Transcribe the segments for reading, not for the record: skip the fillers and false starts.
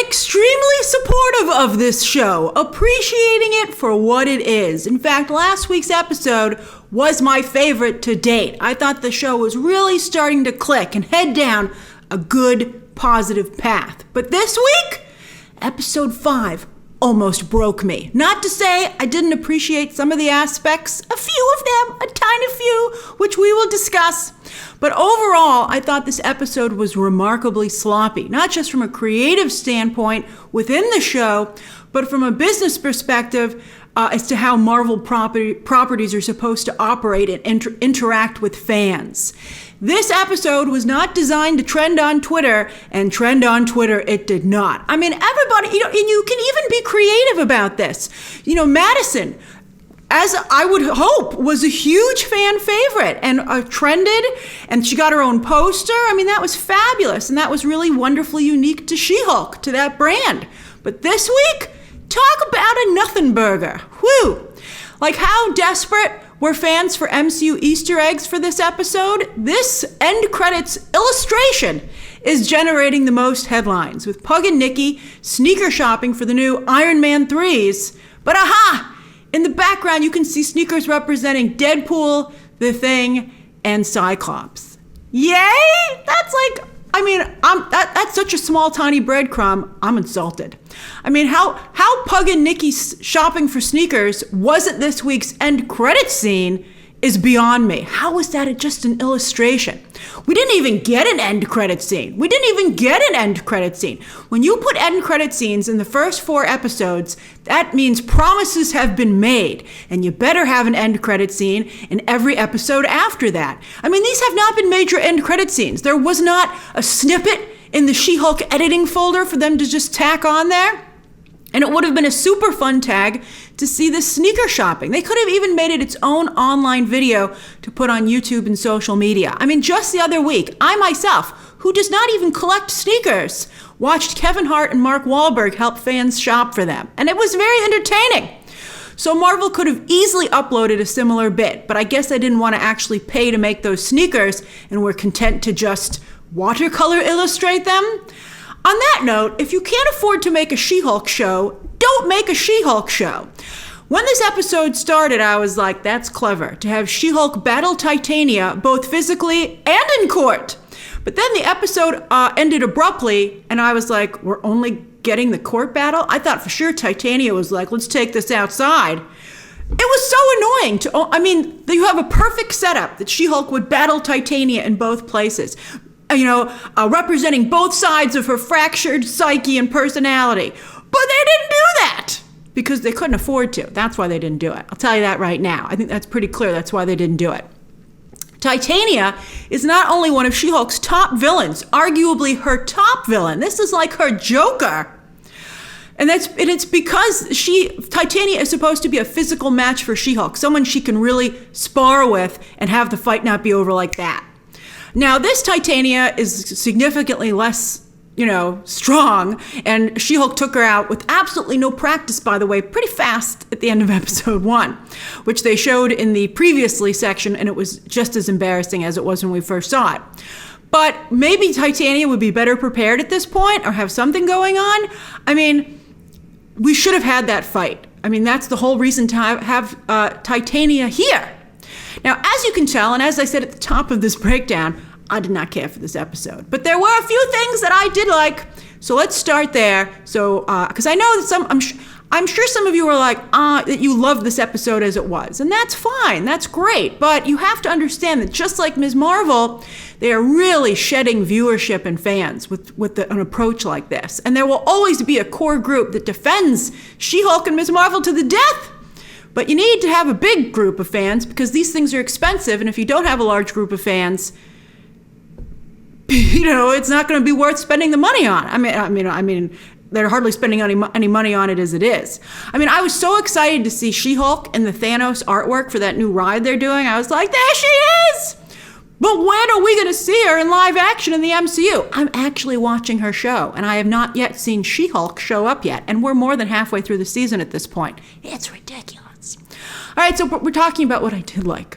extremely supportive of this show, appreciating it for what it is. In fact, last week's episode was my favorite to date. I thought the show was really starting to click and head down a good, positive path. But this week, episode 5 almost broke me. Not to say I didn't appreciate some of the aspects, a few of them, a tiny few, which we will discuss. But overall, I thought this episode was remarkably sloppy, not just from a creative standpoint within the show, but from a business perspective as to how Marvel properties are supposed to operate and interact with fans. This episode was not designed to trend on Twitter, and trend on Twitter it did not. I mean, everybody, and you can even be creative about this. Madison, as I would hope, was a huge fan favorite and trended, and she got her own poster. I mean, that was fabulous, and that was really wonderfully unique to SheHulk, to that brand. But this week, talk about a nothing burger. Whew. Like, how desperate were fans for MCU Easter eggs for this episode? This end credits illustration is generating the most headlines, with Pug and Nikki sneaker shopping for the new Iron Man 3s. But aha! In the background, you can see sneakers representing Deadpool, The Thing, and Cyclops. Yay! That's like, that's such a small, tiny breadcrumb. I'm insulted. I mean, how Pug and Nikki shopping for sneakers wasn't this week's end credit scene is beyond me. How was that just an illustration? We didn't even get an end credit scene. When you put end credit scenes in the first 4 episodes, that means promises have been made, and you better have an end credit scene in every episode after that. I mean, these have not been major end credit scenes. There was not a snippet in the SheHulk editing folder for them to just tack on there. And it would have been a super fun tag to see this sneaker shopping. They could have even made it its own online video to put on YouTube and social media. I mean, just the other week, I myself, who does not even collect sneakers, watched Kevin Hart and Mark Wahlberg help fans shop for them. And it was very entertaining. So Marvel could have easily uploaded a similar bit, but I guess I didn't want to actually pay to make those sneakers and were content to just watercolor illustrate them. On that note, if you can't afford to make a SheHulk show, don't make a SheHulk show. When this episode started, I was like, that's clever, to have SheHulk battle Titania both physically and in court. But then the episode ended abruptly, and I was like, we're only getting the court battle? I thought for sure Titania was like, let's take this outside. It was so annoying you have a perfect setup that SheHulk would battle Titania in both places. Representing both sides of her fractured psyche and personality. But they didn't do that because they couldn't afford to. That's why they didn't do it. I'll tell you that right now. I think that's pretty clear. That's why they didn't do it. Titania is not only one of SheHulk's top villains, arguably her top villain. This is like her Joker. And it's because Titania is supposed to be a physical match for SheHulk, someone she can really spar with and have the fight not be over like that. Now, this Titania is significantly less, strong, and SheHulk took her out with absolutely no practice, by the way, pretty fast at the end of episode 1, which they showed in the previously section, and it was just as embarrassing as it was when we first saw it. But maybe Titania would be better prepared at this point or have something going on. I mean, we should have had that fight. I mean, that's the whole reason to have Titania here. Now, as you can tell, and as I said at the top of this breakdown, I did not care for this episode. But there were a few things that I did like. So let's start there. So, because I know that I'm sure some of you were like, that you loved this episode as it was. And that's fine. That's great. But you have to understand that just like Ms. Marvel, they are really shedding viewership and fans with an approach like this. And there will always be a core group that defends SheHulk and Ms. Marvel to the death. But you need to have a big group of fans because these things are expensive. And if you don't have a large group of fans, it's not going to be worth spending the money on. I mean, they're hardly spending any money on it as it is. I mean, I was so excited to see SheHulk and the Thanos artwork for that new ride they're doing. I was like, there she is! But when are we going to see her in live action in the MCU? I'm actually watching her show, and I have not yet seen SheHulk show up yet, and we're more than halfway through the season at this point. It's ridiculous. All right, so we're talking about what I did like.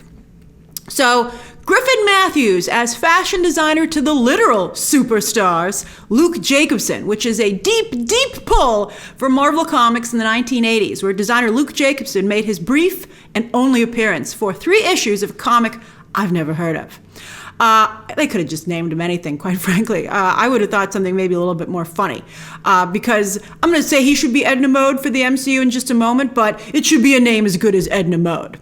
So Griffin Matthews as fashion designer to the literal superstars, Luke Jacobson, which is a deep, deep pull from Marvel Comics in the 1980s, where designer Luke Jacobson made his brief and only appearance for 3 issues of a comic I've never heard of. They could have just named him anything, quite frankly. I would have thought something maybe a little bit more funny, because I'm going to say he should be Edna Mode for the MCU in just a moment, but it should be a name as good as Edna Mode.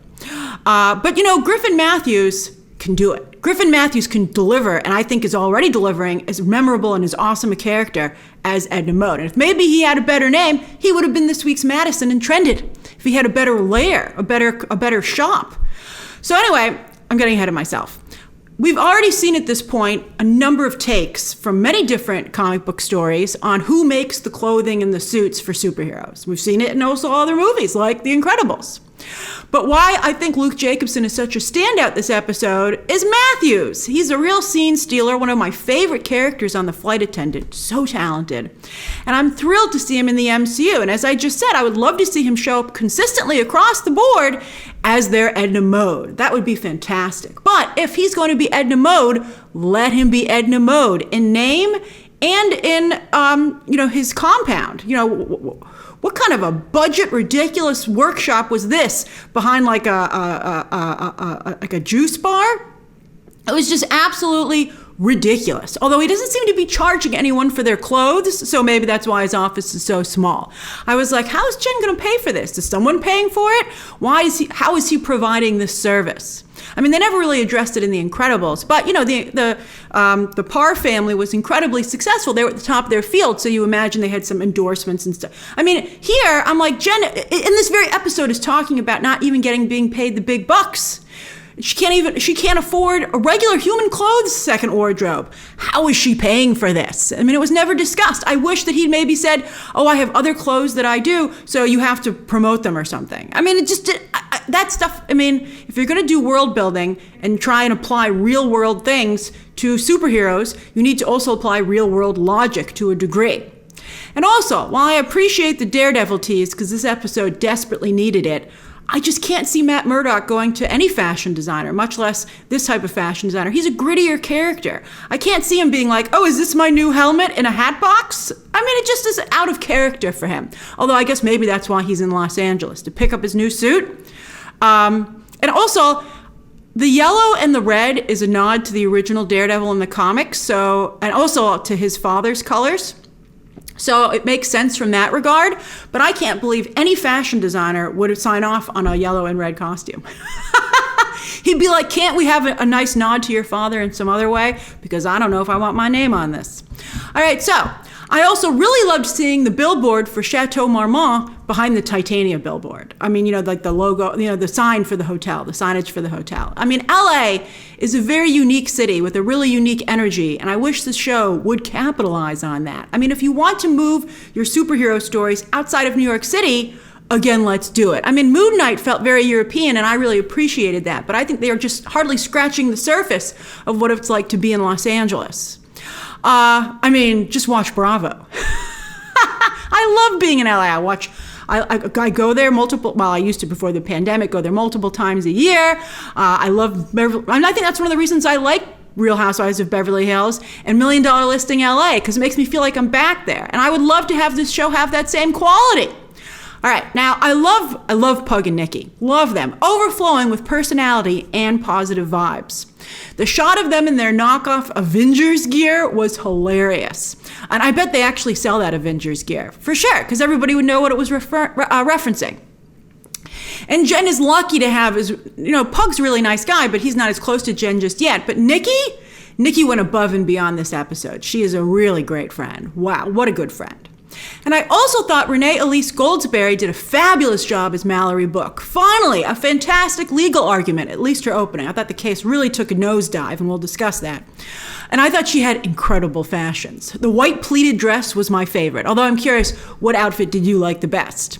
But Griffin Matthews can do it. Griffin Matthews can deliver, and I think is already delivering, as memorable and as awesome a character as Edna Mode. And if maybe he had a better name, he would have been this week's Madison and trended. If he had a better lair, a better shop. So anyway, I'm getting ahead of myself. We've already seen at this point a number of takes from many different comic book stories on who makes the clothing and the suits for superheroes. We've seen it in also other movies like The Incredibles. But why I think Luke Jacobson is such a standout this episode is Matthews. He's a real scene stealer, one of my favorite characters on The Flight Attendant, so talented. And I'm thrilled to see him in the MCU. And as I just said, I would love to see him show up consistently across the board as their Edna Mode. That would be fantastic. But if he's going to be Edna Mode, let him be Edna Mode in name and in his compound. What kind of a budget ridiculous workshop was this behind like a juice bar? It was just absolutely ridiculous. Although he doesn't seem to be charging anyone for their clothes, so maybe that's why his office is so small. I was like, how is Jen going to pay for this? Is someone paying for it? How is he providing this service? I mean, they never really addressed it in The Incredibles, but the Parr family was incredibly successful. They were at the top of their field, so you imagine they had some endorsements and stuff. I mean, here I'm like, Jen, in this very episode, is talking about not even being paid the big bucks. She can't afford a regular human clothes second wardrobe. How is she paying for this? I mean, it was never discussed. I wish that he'd maybe said, oh, I have other clothes that I do, so you have to promote them or something. I mean, that stuff, I mean, if you're going to do world building and try and apply real world things to superheroes, you need to also apply real world logic to a degree. And also, while I appreciate the Daredevil tease, because this episode desperately needed it, I just can't see Matt Murdock going to any fashion designer, much less this type of fashion designer. He's a grittier character. I can't see him being like, oh, is this my new helmet in a hat box? I mean, it just is out of character for him. Although I guess maybe that's why he's in Los Angeles, to pick up his new suit. And also, the yellow and the red is a nod to the original Daredevil in the comics, and also to his father's colors. So it makes sense from that regard, but I can't believe any fashion designer would sign off on a yellow and red costume. He'd be like, can't we have a nice nod to your father in some other way? Because I don't know if I want my name on this. All right, so I also really loved seeing the billboard for Chateau Marma behind the Titania billboard. I mean, like the logo, the sign for the hotel, the signage for the hotel. I mean, LA is a very unique city with a really unique energy, and I wish the show would capitalize on that. I mean, if you want to move your superhero stories outside of New York City, again, let's do it. I mean, Moon Knight felt very European, and I really appreciated that, but I think they are just hardly scratching the surface of what it's like to be in Los Angeles. I mean, just watch Bravo. I love being in LA. I go there I used to before the pandemic, go there multiple times a year. I love Beverly, and I think that's one of the reasons I like Real Housewives of Beverly Hills and $1 Million Listing LA, because it makes me feel like I'm back there. And I would love to have this show have that same quality. All right, now I love Pug and Nikki. Love them, overflowing with personality and positive vibes. The shot of them in their knockoff Avengers gear was hilarious. And I bet they actually sell that Avengers gear, for sure, because everybody would know what it was referencing. And Jen is lucky to have Pug's a really nice guy, but he's not as close to Jen just yet. But Nikki went above and beyond this episode. She is a really great friend. Wow, what a good friend. And I also thought Renee Elise Goldsberry did a fabulous job as Mallory Book. Finally, a fantastic legal argument, at least her opening. I thought the case really took a nosedive, and we'll discuss that. And I thought she had incredible fashions. The white pleated dress was my favorite, although I'm curious, what outfit did you like the best?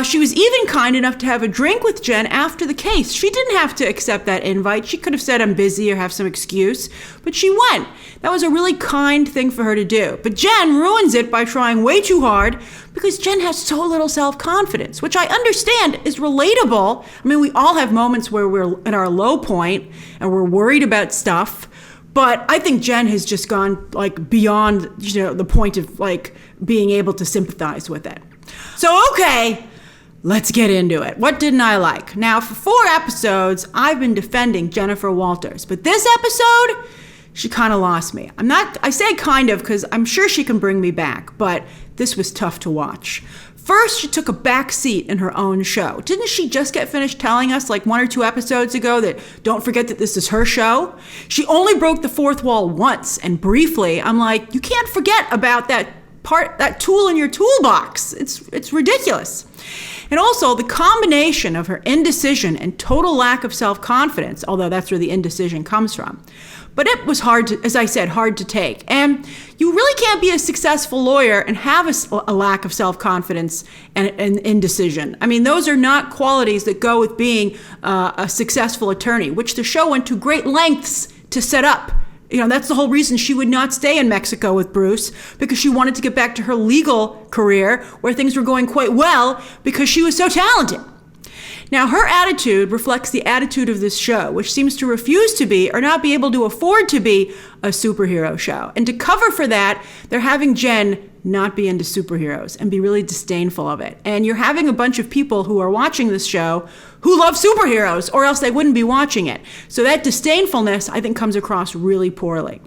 She was even kind enough to have a drink with Jen after the case. She didn't have to accept that invite. She could have said, I'm busy or have some excuse, but she went. That was a really kind thing for her to do. But Jen ruins it by trying way too hard because Jen has so little self-confidence, which I understand is relatable. I mean, we all have moments where we're at our low point and we're worried about stuff. But I think Jen has just gone like beyond, the point of like being able to sympathize with it. So, okay, let's get into it. What didn't I like? Now, for 4 episodes, I've been defending Jennifer Walters. But this episode, she kind of lost me. I say kind of because I'm sure she can bring me back, but this was tough to watch. First, she took a back seat in her own show. Didn't she just get finished telling us like 1 or 2 episodes ago that don't forget that this is her show? She only broke the 4th wall once and briefly. I'm like, you can't forget about that tool in your toolbox. It's ridiculous. And also the combination of her indecision and total lack of self-confidence, although that's where the indecision comes from. But it was hard to take. And you really can't be a successful lawyer and have a lack of self-confidence and indecision. I mean, those are not qualities that go with being a successful attorney, which the show went to great lengths to set up. That's the whole reason she would not stay in Mexico with Bruce, because she wanted to get back to her legal career where things were going quite well because she was so talented. Now, her attitude reflects the attitude of this show, which seems to refuse to be or not be able to afford to be a superhero show. And to cover for that, they're having Jen not be into superheroes and be really disdainful of it. And you're having a bunch of people who are watching this show who love superheroes, or else they wouldn't be watching it. So that disdainfulness, I think, comes across really poorly.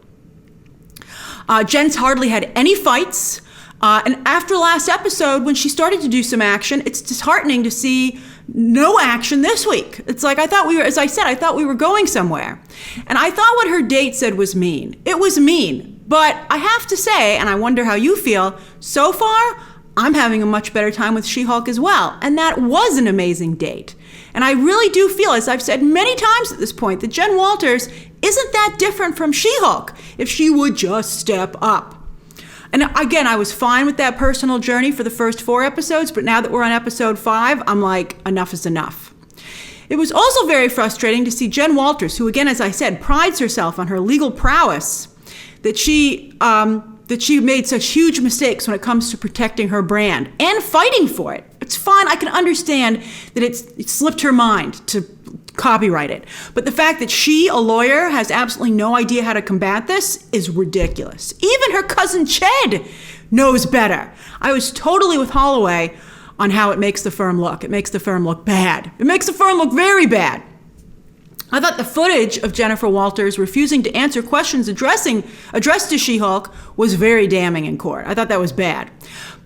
Jen's hardly had any fights. And after last episode, when she started to do some action, it's disheartening to see no action this week. It's like, I thought we were going somewhere. And I thought what her date said was mean. It was mean. But I have to say, and I wonder how you feel, so far, I'm having a much better time with SheHulk as well. And that was an amazing date. And I really do feel, as I've said many times at this point, that Jen Walters isn't that different from SheHulk if she would just step up. And again, I was fine with that personal journey for the first 4 episodes, but now that we're on episode 5, I'm like, enough is enough. It was also very frustrating to see Jen Walters, who again, as I said, prides herself on her legal prowess, that she made such huge mistakes when it comes to protecting her brand and fighting for it. It's fine. I can understand that it slipped her mind to copyright it. But the fact that she, a lawyer, has absolutely no idea how to combat this is ridiculous. Even her cousin Ched knows better. I was totally with Holloway on how it makes the firm look. It makes the firm look bad. It makes the firm look very bad. I thought the footage of Jennifer Walters refusing to answer questions addressed to SheHulk was very damning in court. I thought that was bad.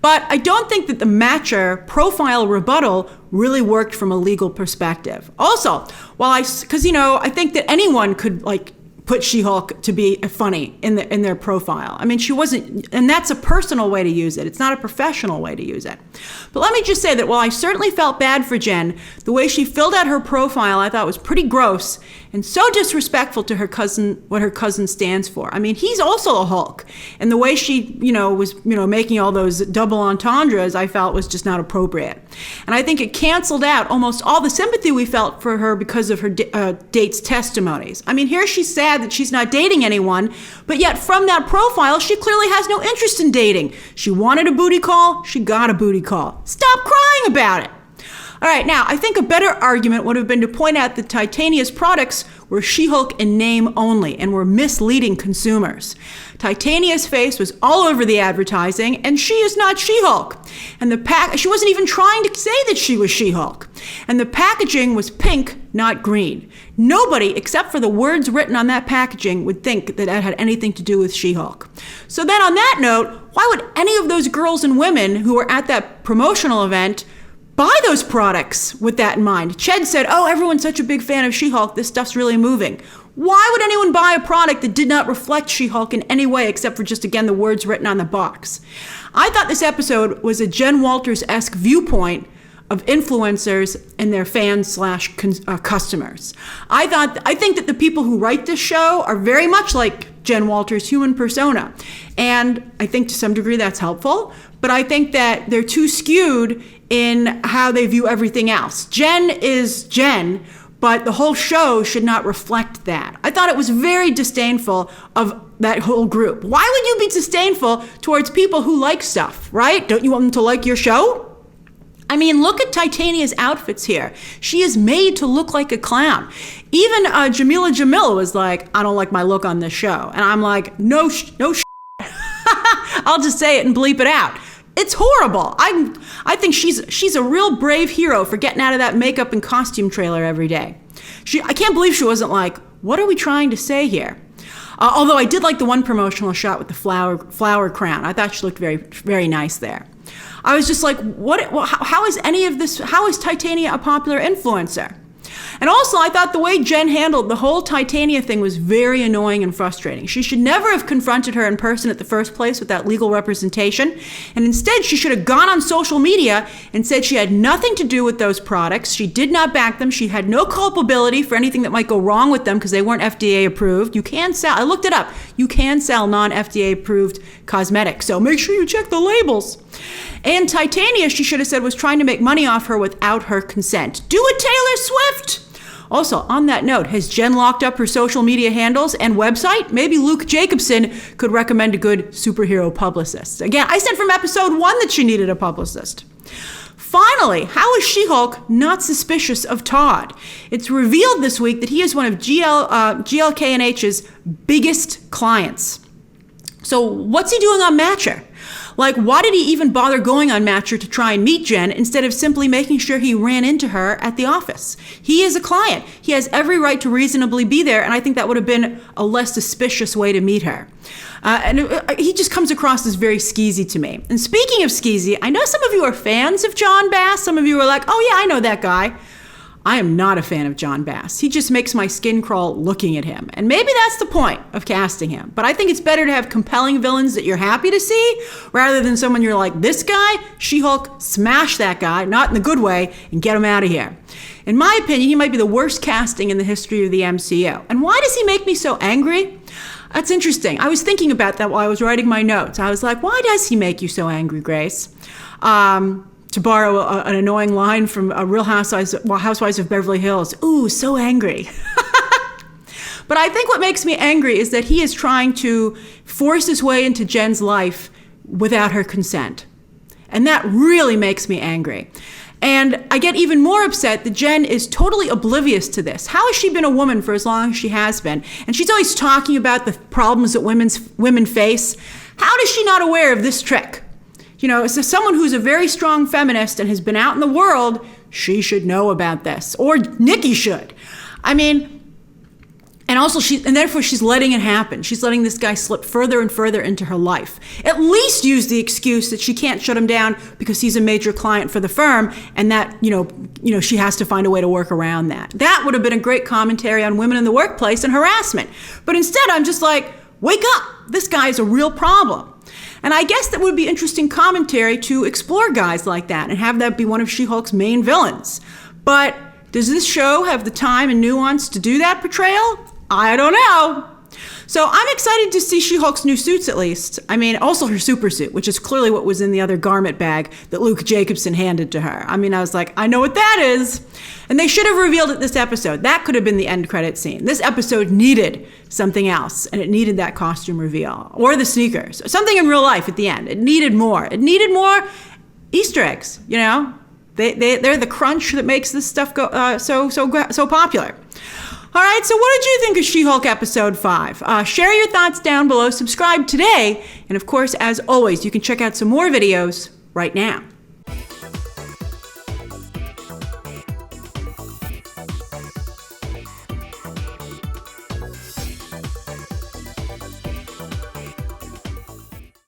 But I don't think that the Matcher profile rebuttal really worked from a legal perspective. Also, I think that anyone could put SheHulk to be funny in their profile. I mean, she wasn't, and that's a personal way to use it. It's not a professional way to use it. But let me just say that while I certainly felt bad for Jen, the way she filled out her profile I thought was pretty gross and so disrespectful to her cousin, what her cousin stands for. I mean, he's also a Hulk. And the way she, was, making all those double entendres, I felt was just not appropriate. And I think it canceled out almost all the sympathy we felt for her because of her date's testimonies. I mean, here she's sad that she's not dating anyone, but yet from that profile, she clearly has no interest in dating. She wanted a booty call, she got a booty call. Stop crying about it. All right, now, I think a better argument would have been to point out that Titania's products were SheHulk in name only and were misleading consumers. Titania's face was all over the advertising, and she is not SheHulk. And she wasn't even trying to say that she was SheHulk. And the packaging was pink, not green. Nobody, except for the words written on that packaging, would think that had anything to do with SheHulk. So then on that note, why would any of those girls and women who were at that promotional event buy those products with that in mind? Ched said, oh, everyone's such a big fan of SheHulk, this stuff's really moving. Why would anyone buy a product that did not reflect SheHulk in any way except for just, again, the words written on the box? I thought this episode was a Jen Walters-esque viewpoint of influencers and their fans slash customers. I think that the people who write this show are very much like Jen Walters' human persona. And I think to some degree that's helpful, but I think that they're too skewed in how they view everything else. Jen is Jen, but the whole show should not reflect that. I thought it was very disdainful of that whole group. Why would you be disdainful towards people who like stuff, right? Don't you want them to like your show? I mean, look at Titania's outfits here. She is made to look like a clown. Even Jamila was like, I don't like my look on this show. And I'm like, no I'll just say it and bleep it out. It's horrible. I think she's a real brave hero for getting out of that makeup and costume trailer every day. I can't believe she wasn't like, what are we trying to say here? Although I did like the one promotional shot with the flower crown. I thought she looked very, very nice there. I was just like, how is Titania a popular influencer? And also, I thought the way Jen handled the whole Titania thing was very annoying and frustrating. She should never have confronted her in person at the first place with that legal representation. And instead, she should have gone on social media and said she had nothing to do with those products. She did not back them. She had no culpability for anything that might go wrong with them because they weren't FDA approved. You can sell, I looked it up, you can sell non-FDA approved cosmetics. So make sure you check the labels. And Titania, she should have said, was trying to make money off her without her consent. Do it, Taylor Swift! Also, on that note, has Jen locked up her social media handles and website? Maybe Luke Jacobson could recommend a good superhero publicist. Again, I said from episode 1 that she needed a publicist. Finally, how is SheHulk not suspicious of Todd? It's revealed this week that he is one of GLK&H's biggest clients. So what's he doing on Matcher? Like, why did he even bother going on Matcher to try and meet Jen instead of simply making sure he ran into her at the office? He is a client. He has every right to reasonably be there, and I think that would have been a less suspicious way to meet her. He just comes across as very skeezy to me. And speaking of skeezy, I know some of you are fans of John Bass. Some of you are like, oh yeah, I know that guy. I am not a fan of John Bass. He just makes my skin crawl looking at him. And maybe that's the point of casting him. But I think it's better to have compelling villains that you're happy to see rather than someone you're like, this guy, SheHulk, smash that guy, not in the good way, and get him out of here. In my opinion, he might be the worst casting in the history of the MCU. And why does he make me so angry? That's interesting. I was thinking about that while I was writing my notes. I was like, why does he make you so angry, Grace? To borrow an annoying line from Real Housewives of Beverly Hills. Ooh, so angry. But I think what makes me angry is that he is trying to force his way into Jen's life without her consent. And that really makes me angry. And I get even more upset that Jen is totally oblivious to this. How has she been a woman for as long as she has been? And she's always talking about the problems that women face. How is she not aware of this trick? You know, as someone who's a very strong feminist and has been out in the world, she should know about this. Or Nikki should. I mean, and therefore she's letting it happen. She's letting this guy slip further and further into her life. At least use the excuse that she can't shut him down because he's a major client for the firm and that, you know, she has to find a way to work around that. That would have been a great commentary on women in the workplace and harassment. But instead, I'm just like, wake up. This guy is a real problem. And I guess that would be interesting commentary to explore guys like that and have that be one of SheHulk's main villains. But does this show have the time and nuance to do that portrayal? I don't know. So I'm excited to see SheHulk's new suits at least. I mean, also her super suit, which is clearly what was in the other garment bag that Luke Jacobson handed to her. I mean, I was like, I know what that is. And they should have revealed it this episode. That could have been the end credit scene. This episode needed something else, and it needed that costume reveal. Or the sneakers. Something in real life at the end. It needed more. It needed more Easter eggs, you know? They're the crunch that makes this stuff go so popular. All right, so what did you think of She-Hulk episode 5? Share your thoughts down below, subscribe today, and of course, as always, you can check out some more videos right now.